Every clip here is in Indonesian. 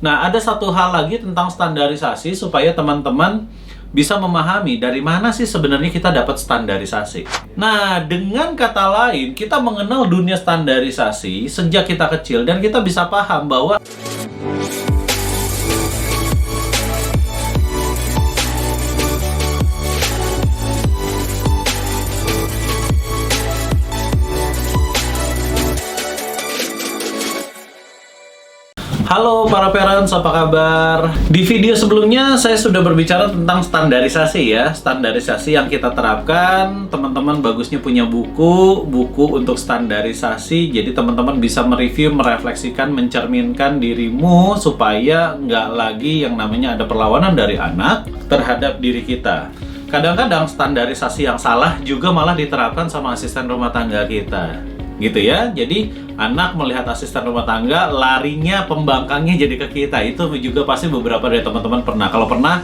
Nah, ada satu hal lagi tentang standarisasi supaya teman-teman bisa memahami dari mana sih sebenarnya kita dapat standarisasi. Nah, dengan kata lain, kita mengenal dunia standarisasi sejak kita kecil dan kita bisa paham bahwa halo para parents, apa kabar? Di video sebelumnya saya sudah berbicara tentang standarisasi ya. Standarisasi yang kita terapkan, teman-teman bagusnya punya buku untuk standarisasi. Jadi teman-teman bisa mereview, merefleksikan, mencerminkan dirimu supaya nggak lagi yang namanya ada perlawanan dari anak terhadap diri kita. Kadang-kadang standarisasi yang salah juga malah diterapkan sama asisten rumah tangga kita. Gitu ya, jadi anak melihat asisten rumah tangga, larinya pembangkangnya jadi ke kita. Itu juga pasti beberapa dari teman-teman pernah. Kalau pernah,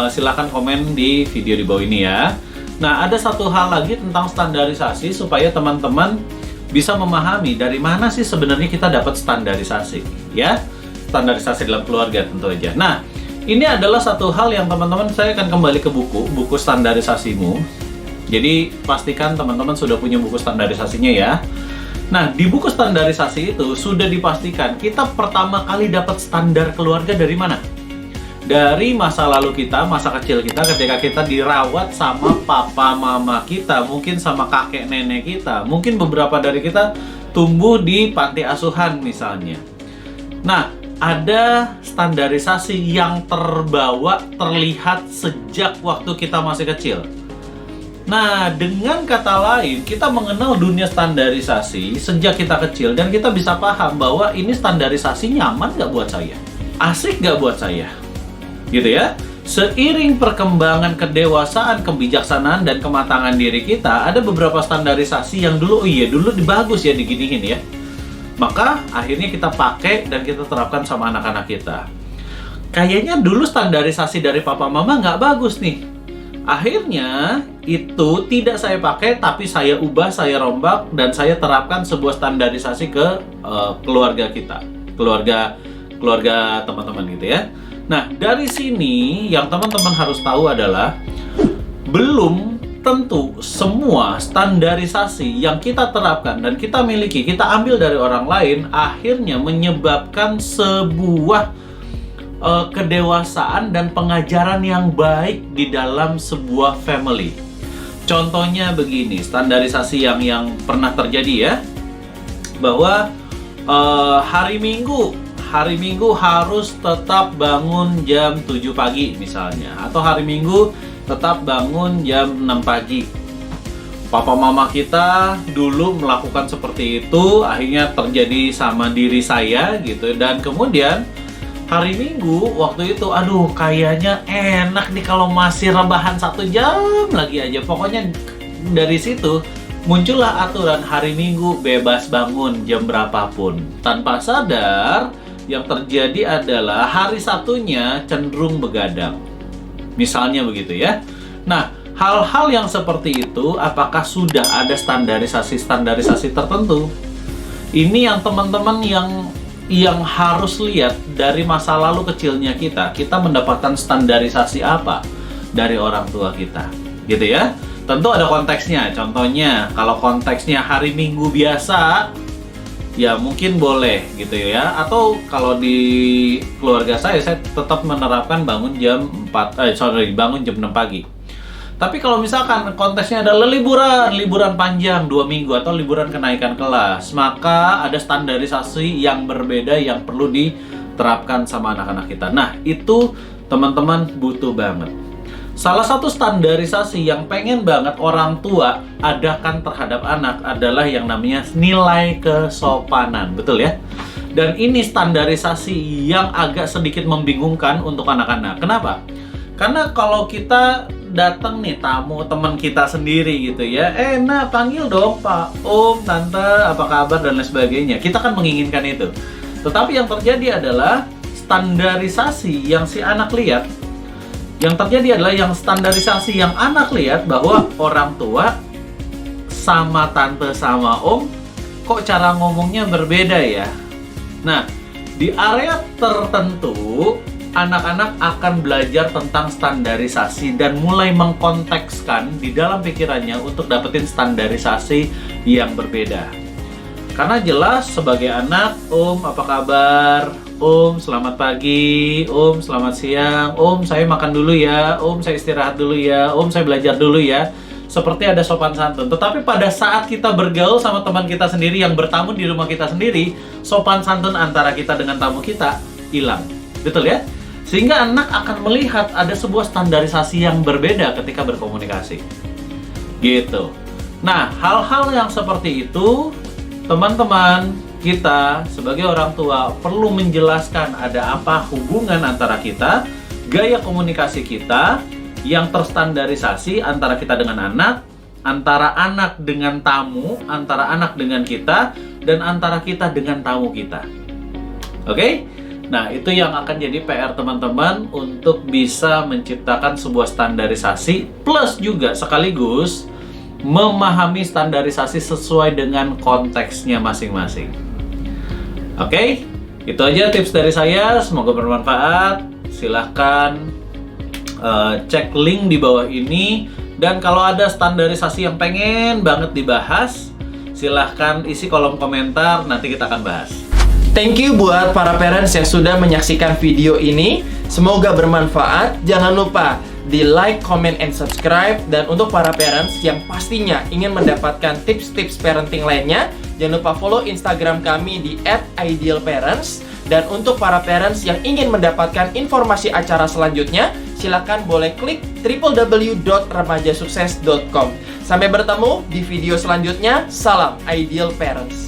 silahkan komen di video di bawah ini ya. Nah, ada satu hal lagi tentang standarisasi supaya teman-teman bisa memahami dari mana sih sebenarnya kita dapat standarisasi ya. Standarisasi dalam keluarga tentu aja. Nah, ini adalah satu hal yang teman-teman, saya akan kembali ke buku standarisasimu. Jadi pastikan teman-teman sudah punya buku standarisasinya ya. Nah, di buku standarisasi itu sudah dipastikan kita pertama kali dapat standar keluarga dari mana? Dari masa lalu kita, masa kecil kita ketika kita dirawat sama papa mama kita, mungkin sama kakek nenek kita, mungkin beberapa dari kita tumbuh di panti asuhan misalnya. Nah, ada standarisasi yang terbawa, terlihat sejak waktu kita masih kecil. Nah, dengan kata lain, kita mengenal dunia standarisasi sejak kita kecil dan kita bisa paham bahwa ini standarisasi nyaman nggak buat saya? Asik nggak buat saya? Gitu ya. Seiring perkembangan kedewasaan, kebijaksanaan, dan kematangan diri kita, ada beberapa standarisasi yang dulu, dulu bagus ya diginiin ya. Maka akhirnya kita pakai dan kita terapkan sama anak-anak kita. Kayaknya dulu standarisasi dari papa mama nggak bagus nih. Akhirnya itu tidak saya pakai, tapi saya ubah, saya rombak, dan saya terapkan sebuah standarisasi ke keluarga kita, keluarga teman-teman gitu ya. Nah, dari sini yang teman-teman harus tahu adalah belum tentu semua standarisasi yang kita terapkan dan kita miliki, kita ambil dari orang lain, akhirnya menyebabkan sebuah kedewasaan dan pengajaran yang baik di dalam sebuah family. Contohnya begini, standarisasi yang pernah terjadi ya, bahwa hari Minggu harus tetap bangun jam 7 pagi misalnya, atau hari Minggu tetap bangun jam 6 pagi. Papa mama kita dulu melakukan seperti itu, akhirnya terjadi sama diri saya gitu, dan kemudian hari Minggu waktu itu, aduh kayaknya enak nih kalau masih rebahan 1 jam lagi aja. Pokoknya dari situ muncullah aturan hari Minggu bebas bangun jam berapapun. Tanpa sadar, yang terjadi adalah hari Sabtunya cenderung begadang. Misalnya begitu ya. Nah, hal-hal yang seperti itu, apakah sudah ada standarisasi tertentu? Ini yang teman-teman yang harus lihat dari masa lalu kecilnya kita mendapatkan standarisasi apa dari orang tua kita, gitu ya. Tentu ada konteksnya. Contohnya, kalau konteksnya hari Minggu biasa, ya mungkin boleh gitu ya. Atau kalau di keluarga saya tetap menerapkan bangun jam 6 pagi. Tapi kalau misalkan konteksnya adalah liburan panjang 2 minggu atau liburan kenaikan kelas, maka ada standarisasi yang berbeda yang perlu diterapkan sama anak-anak kita. Nah, itu teman-teman butuh banget. Salah satu standarisasi yang pengen banget orang tua adakan terhadap anak adalah yang namanya nilai kesopanan, betul ya? Dan ini standarisasi yang agak sedikit membingungkan untuk anak-anak. Kenapa? Karena kalau kita datang nih tamu teman kita sendiri gitu ya, nah panggil dong Pak, Om, Tante, apa kabar dan lain sebagainya. Kita kan menginginkan itu. Tetapi yang terjadi adalah standarisasi yang si anak lihat. Yang terjadi adalah yang standarisasi yang anak lihat bahwa orang tua sama tante sama om kok cara ngomongnya berbeda ya. Nah, Di area tertentu, anak-anak akan belajar tentang standarisasi dan mulai mengkontekskan di dalam pikirannya untuk dapetin standarisasi yang berbeda. Karena jelas sebagai anak, Om apa kabar? Om selamat pagi, Om selamat siang, Om saya makan dulu ya, Om saya istirahat dulu ya, Om saya belajar dulu ya. Seperti ada sopan santun. Tetapi pada saat kita bergaul sama teman kita sendiri yang bertamu di rumah kita sendiri, sopan santun antara kita dengan tamu kita hilang. Betul ya? Sehingga anak akan melihat ada sebuah standarisasi yang berbeda ketika berkomunikasi. Gitu. Nah, hal-hal yang seperti itu, teman-teman kita sebagai orang tua perlu menjelaskan ada apa hubungan antara kita, gaya komunikasi kita, yang terstandarisasi antara kita dengan anak, antara anak dengan tamu, antara anak dengan kita, dan antara kita dengan tamu kita. Oke? Nah, itu yang akan jadi PR teman-teman untuk bisa menciptakan sebuah standarisasi, plus juga sekaligus memahami standarisasi sesuai dengan konteksnya masing-masing. Oke? Itu aja tips dari saya, semoga bermanfaat. Silahkan cek link di bawah ini, dan kalau ada standarisasi yang pengen banget dibahas, silahkan isi kolom komentar, nanti kita akan bahas. Thank you buat para parents yang sudah menyaksikan video ini. Semoga bermanfaat. Jangan lupa di like, comment, and subscribe. Dan untuk para parents yang pastinya ingin mendapatkan tips-tips parenting lainnya, jangan lupa follow Instagram kami di @idealparents. Dan untuk para parents yang ingin mendapatkan informasi acara selanjutnya, silakan boleh klik www.remajasukses.com. Sampai bertemu di video selanjutnya. Salam Ideal Parents.